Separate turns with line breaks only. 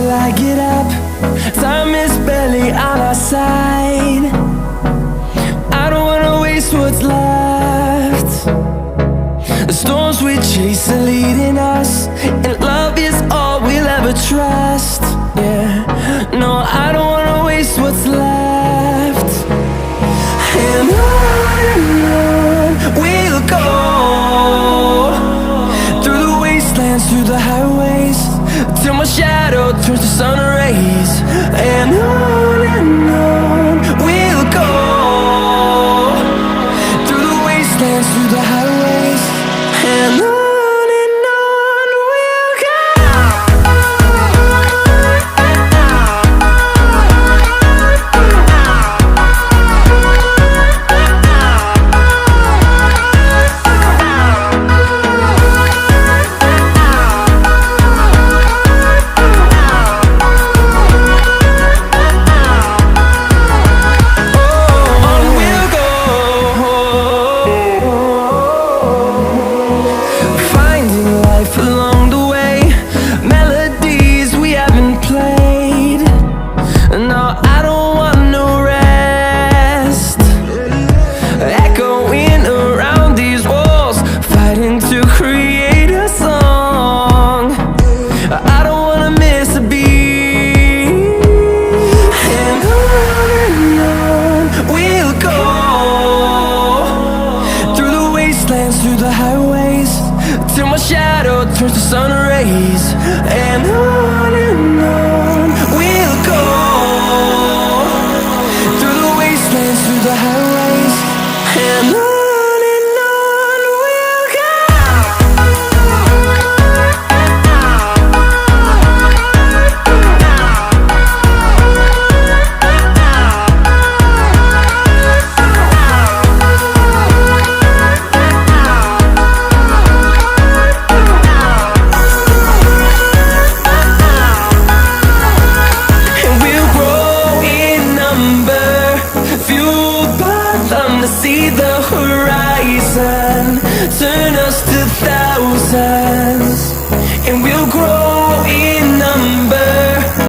till I get up. Time is barely on our side. I don't wanna waste what's left. The storms we chase are leading us, and love is all we'll ever trust. Yeah, no, I don't wanna waste what's left. And on we'll go, through the wastelands, through the highways, till my shadow turns to sun rays. And on we'll go, through the wastelands, through the highways, and on we'll go. Through the highways, till my shadow turns to sun rays. And on we'll go, through the wastelands, through the highways, and on we'll go. See the horizon, turn us to thousands, and we'll grow in